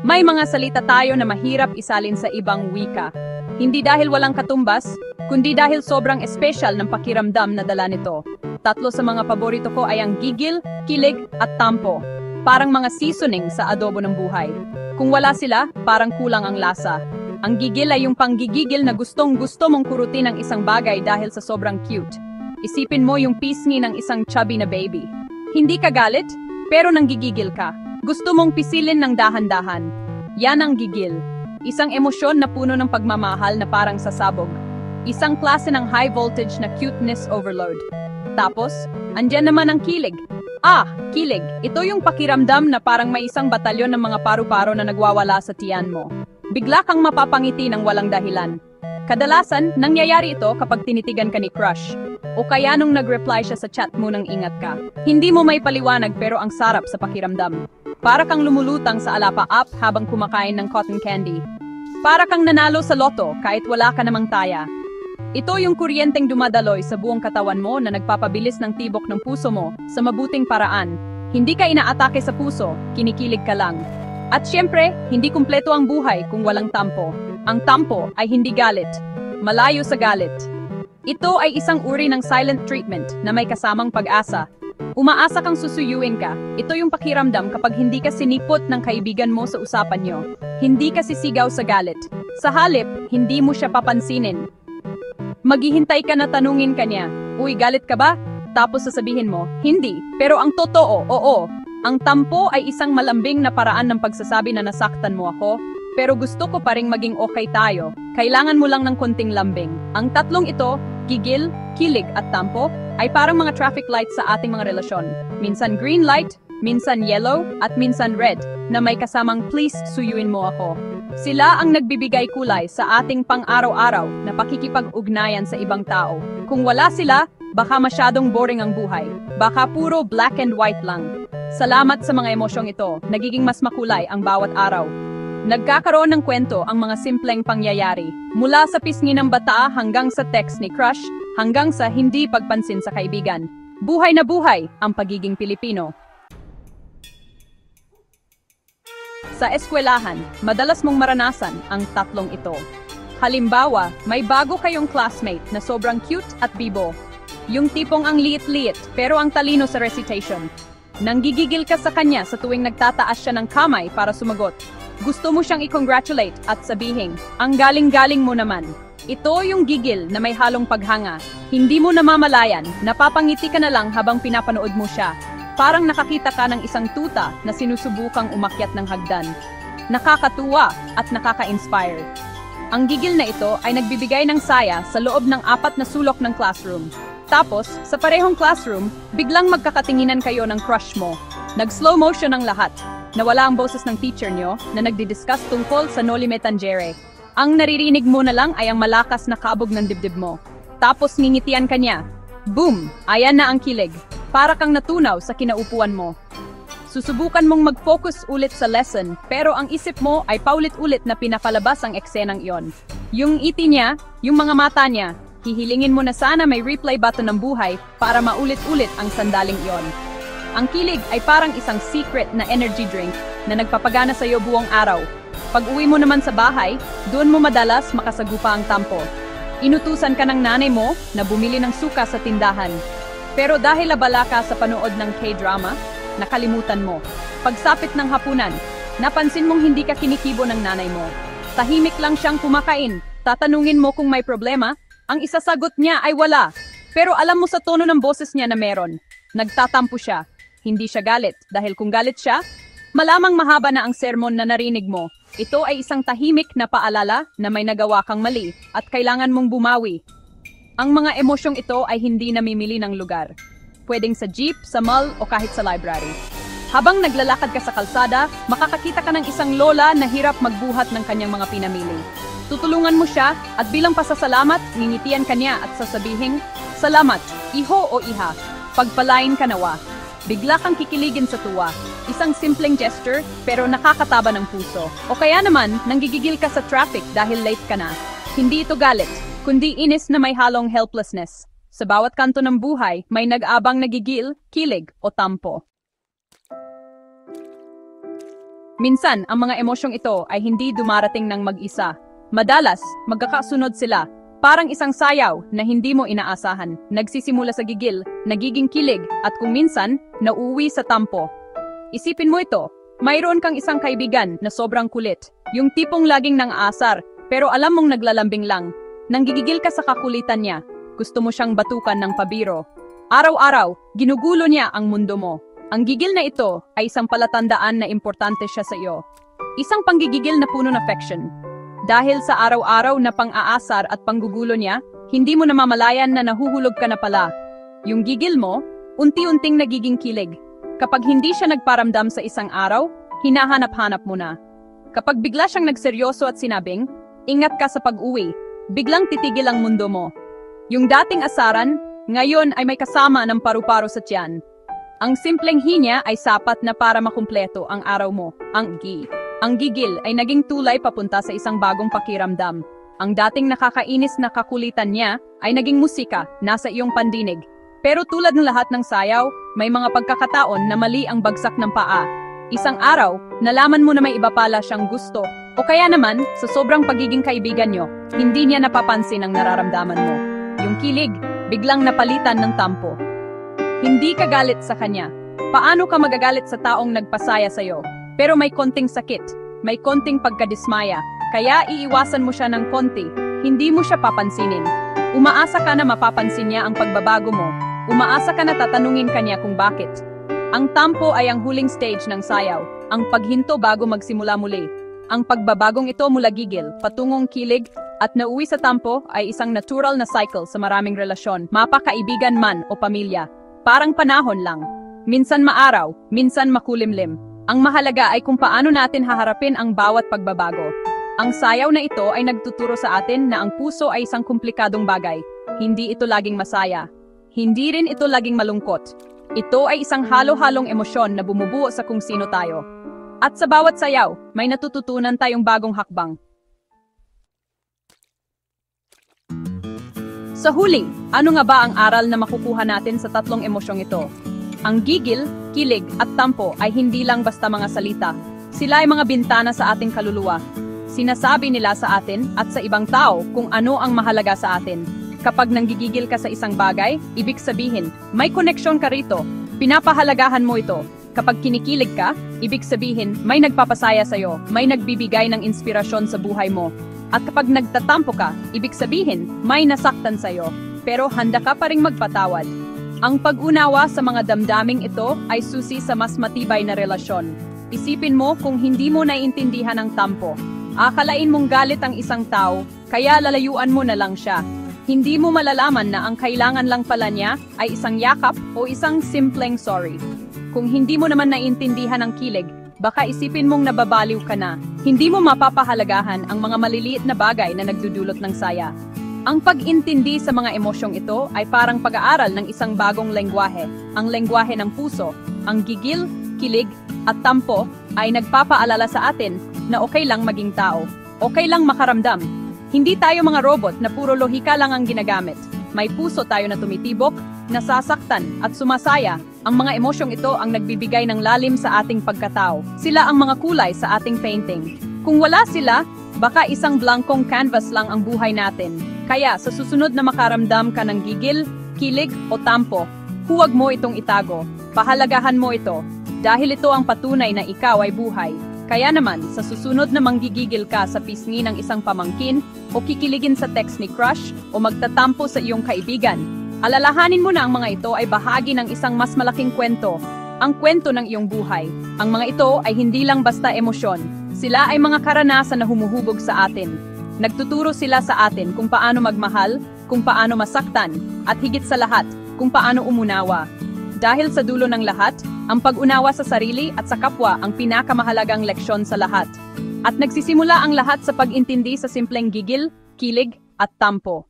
May mga salita tayo na mahirap isalin sa ibang wika. Hindi dahil walang katumbas, kundi dahil sobrang espesyal ng pakiramdam na dala nito. Tatlo sa mga paborito ko ay ang gigil, kilig, at tampo. Parang mga seasoning sa adobo ng buhay. Kung wala sila, parang kulang ang lasa. Ang gigil ay yung panggigigil na gustong-gusto mong kurutin ang isang bagay dahil sa sobrang cute. Isipin mo yung pisngi ng isang chubby na baby. Hindi ka galit, pero nanggigigil ka. Gusto mong pisilin ng dahan-dahan. Yan ang gigil. Isang emosyon na puno ng pagmamahal na parang sasabog. Isang klase ng high voltage na cuteness overload. Tapos, andyan naman ang kilig. Kilig. Ito yung pakiramdam na parang may isang batalyon ng mga paru-paro na nagwawala sa tiyan mo. Bigla kang mapapangiti ng walang dahilan. Kadalasan, nangyayari ito kapag tinitigan ka ni crush. O kaya nung nag-reply siya sa chat mo nang ingat ka. Hindi mo may paliwanag pero ang sarap sa pakiramdam. Para kang lumulutang sa Alapa app habang kumakain ng cotton candy. Para kang nanalo sa loto kahit wala ka namang taya. Ito yung kuryenteng dumadaloy sa buong katawan mo na nagpapabilis ng tibok ng puso mo sa mabuting paraan. Hindi ka inaatake sa puso, kinikilig ka lang. At syempre, hindi kumpleto ang buhay kung walang tampo. Ang tampo ay hindi galit. Malayo sa galit. Ito ay isang uri ng silent treatment na may kasamang pag-asa. Umaasa kang susuyuin ka. Ito yung pakiramdam kapag hindi ka sinipot ng kaibigan mo sa usapan nyo. Hindi ka sisigaw sa galit. Sa halip, hindi mo siya papansinin. Maghihintay ka na tanungin ka niya, "Uy, galit ka ba?" Tapos sasabihin mo, "Hindi." Pero ang totoo, oo. Ang tampo ay isang malambing na paraan ng pagsasabi na nasaktan mo ako, pero gusto ko pa ring maging okay tayo. Kailangan mo lang ng konting lambing. Ang tatlong ito, gigil, kilig at tampo, ay parang mga traffic lights sa ating mga relasyon. Minsan green light, minsan yellow, at minsan red, na may kasamang please suyuin mo ako. Sila ang nagbibigay kulay sa ating pang-araw-araw na pakikipag-ugnayan sa ibang tao. Kung wala sila, baka masyadong boring ang buhay. Baka puro black and white lang. Salamat sa mga emosyong ito, nagiging mas makulay ang bawat araw. Nagkakaroon ng kwento ang mga simpleng pangyayari. Mula sa pisngi ng bata hanggang sa text ni crush, hanggang sa hindi pagpansin sa kaibigan. Buhay na buhay ang pagiging Pilipino. Sa eskwelahan, madalas mong maranasan ang tatlong ito. Halimbawa, may bago kayong classmate na sobrang cute at bibo. Yung tipong ang liit-liit pero ang talino sa recitation. Nanggigigil ka sa kanya sa tuwing nagtataas siya ng kamay para sumagot. Gusto mo siyang i-congratulate at sabihin, "Ang galing-galing mo naman." Ito yung gigil na may halong paghanga. Hindi mo namamalayan, napapangiti ka na lang habang pinapanood mo siya. Parang nakakita ka ng isang tuta na sinusubukang umakyat ng hagdan. Nakakatuwa at nakaka-inspire. Ang gigil na ito ay nagbibigay ng saya sa loob ng 4 na sulok ng classroom. Tapos, sa parehong classroom, biglang magkakatinginan kayo ng crush mo. Nag-slow motion ang lahat. Nawala ang boses ng teacher nyo na nagdi-discuss tungkol sa Noli Me Tangere. Ang naririnig mo na lang ay ang malakas na kabog ng dibdib mo. Tapos ngingitian ka niya. Boom! Ayan na ang kilig. Para kang natunaw sa kinaupuan mo. Susubukan mong mag-focus ulit sa lesson, pero ang isip mo ay paulit-ulit na pinapalabas ang eksenang iyon. Yung iti niya, yung mga mata niya, hihilingin mo na sana may replay button ng buhay para maulit-ulit ang sandaling iyon. Ang kilig ay parang isang secret na energy drink na nagpapagana sa iyo buong araw. Pag uwi mo naman sa bahay, doon mo madalas makasagupa ang tampo. Inutusan ka ng nanay mo na bumili ng suka sa tindahan. Pero dahil abala ka sa panood ng K-drama, nakalimutan mo. Pagsapit ng hapunan, napansin mong hindi ka kinikibo ng nanay mo. Tahimik lang siyang kumakain. Tatanungin mo kung may problema, ang isasagot niya ay wala. Pero alam mo sa tono ng boses niya na meron. Nagtatampo siya. Hindi siya galit dahil kung galit siya, malamang mahaba na ang sermon na narinig mo. Ito ay isang tahimik na paalala na may nagawa kang mali at kailangan mong bumawi. Ang mga emosyong ito ay hindi namimili ng lugar. Pwedeng sa jeep, sa mall o kahit sa library. Habang naglalakad ka sa kalsada, makakakita ka ng isang lola na hirap magbuhat ng kanyang mga pinamili. Tutulungan mo siya at bilang pasasalamat, ngingitian ka niya at sasabihing, "Salamat, iho o iha, pagpalain ka nawa." Bigla kang kikiligin sa tuwa. Isang simpleng gesture pero nakakataba ng puso. O kaya naman, nanggigigil ka sa traffic dahil late ka na. Hindi ito galit, kundi inis na may halong helplessness. Sa bawat kanto ng buhay, may nag-abang nagigil, kilig o tampo. Minsan, ang mga emosyong ito ay hindi dumarating ng mag-isa. Madalas, magkakasunod sila. Parang isang sayaw na hindi mo inaasahan. Nagsisimula sa gigil, nagiging kilig, at kung minsan, nauuwi sa tampo. Isipin mo ito, mayroon kang isang kaibigan na sobrang kulit. Yung tipong laging nang aasar, pero alam mong naglalambing lang. Nanggigigil ka sa kakulitan niya. Gusto mo siyang batukan ng pabiro. Araw-araw, ginugulo niya ang mundo mo. Ang gigil na ito ay isang palatandaan na importante siya sa iyo. Isang panggigigil na puno ng affection. Dahil sa araw-araw na pang-aasar at panggugulo niya, hindi mo namamalayan na nahuhulog ka na pala. Yung gigil mo, unti-unting nagiging kilig. Kapag hindi siya nagparamdam sa isang araw, hinahanap-hanap mo na. Kapag bigla siyang nagseryoso at sinabing, ingat ka sa pag-uwi, biglang titigil ang mundo mo. Yung dating asaran, ngayon ay may kasama ng paru-paro sa tiyan. Ang simpleng hinya ay sapat na para makumpleto ang araw mo, Ang gigil ay naging tulay papunta sa isang bagong pakiramdam. Ang dating nakakainis na kakulitan niya ay naging musika, nasa iyong pandinig. Pero tulad ng lahat ng sayaw, may mga pagkakataon na mali ang bagsak ng paa. Isang araw, nalaman mo na may iba pala siyang gusto. O kaya naman, sa sobrang pagiging kaibigan nyo, hindi niya napapansin ang nararamdaman mo. Yung kilig, biglang napalitan ng tampo. Hindi ka galit sa kanya. Paano ka magagalit sa taong nagpasaya sa'yo? Pero may konting sakit, may konting pagkadismaya, kaya iiwasan mo siya ng konti, hindi mo siya papansinin. Umaasa ka na mapapansin niya ang pagbabago mo, umaasa ka na tatanungin kanya kung bakit. Ang tampo ay ang huling stage ng sayaw, ang paghinto bago magsimula muli. Ang pagbabagong ito mula gigil, patungong kilig, at nauwi sa tampo ay isang natural na cycle sa maraming relasyon, mapakaibigan man o pamilya. Parang panahon lang. Minsan maaraw, minsan makulimlim. Ang mahalaga ay kung paano natin haharapin ang bawat pagbabago. Ang sayaw na ito ay nagtuturo sa atin na ang puso ay isang komplikadong bagay. Hindi ito laging masaya. Hindi rin ito laging malungkot. Ito ay isang halo-halong emosyon na bumubuo sa kung sino tayo. At sa bawat sayaw, may natututunan tayong bagong hakbang. Sa huli, ano nga ba ang aral na makukuha natin sa tatlong emosyong ito? Ang gigil, kilig at tampo ay hindi lang basta mga salita. Sila ay mga bintana sa ating kaluluwa. Sinasabi nila sa atin at sa ibang tao kung ano ang mahalaga sa atin. Kapag nanggigigil ka sa isang bagay, ibig sabihin, may koneksyon ka rito. Pinapahalagahan mo ito. Kapag kinikilig ka, ibig sabihin, may nagpapasaya sa'yo, may nagbibigay ng inspirasyon sa buhay mo. At kapag nagtatampo ka, ibig sabihin, may nasaktan sa'yo, pero handa ka pa ring magpatawad. Ang pag-unawa sa mga damdaming ito ay susi sa mas matibay na relasyon. Isipin mo kung hindi mo naiintindihan ang tampo. Akalain mong galit ang isang tao, kaya lalayuan mo na lang siya. Hindi mo malalaman na ang kailangan lang pala niya ay isang yakap o isang simpleng sorry. Kung hindi mo naman naiintindihan ang kilig, baka isipin mong nababaliw ka na. Hindi mo mapapahalagahan ang mga maliliit na bagay na nagdudulot ng saya. Ang pag-intindi sa mga emosyong ito ay parang pag-aaral ng isang bagong lengguwahe, ang lengguwahe ng puso. Ang gigil, kilig, at tampo ay nagpapaalala sa atin na okay lang maging tao, okay lang makaramdam. Hindi tayo mga robot na puro lohika lang ang ginagamit. May puso tayo na tumitibok, nasasaktan at sumasaya. Ang mga emosyong ito ang nagbibigay ng lalim sa ating pagkatao. Sila ang mga kulay sa ating painting. Kung wala sila, baka isang blankong canvas lang ang buhay natin. Kaya sa susunod na makaramdam ka ng gigil, kilig o tampo, huwag mo itong itago. Pahalagahan mo ito, dahil ito ang patunay na ikaw ay buhay. Kaya naman, sa susunod na manggigigil ka sa pisngi ng isang pamangkin, o kikiligin sa text ni crush, o magtatampo sa iyong kaibigan, alalahanin mo na ang mga ito ay bahagi ng isang mas malaking kwento, ang kwento ng iyong buhay. Ang mga ito ay hindi lang basta emosyon, sila ay mga karanasan na humuhubog sa atin. Nagtuturo sila sa atin kung paano magmahal, kung paano masaktan, at higit sa lahat, kung paano umunawa. Dahil sa dulo ng lahat, ang pag-unawa sa sarili at sa kapwa ang pinakamahalagang leksyon sa lahat. At nagsisimula ang lahat sa pag-intindi sa simpleng gigil, kilig, at tampo.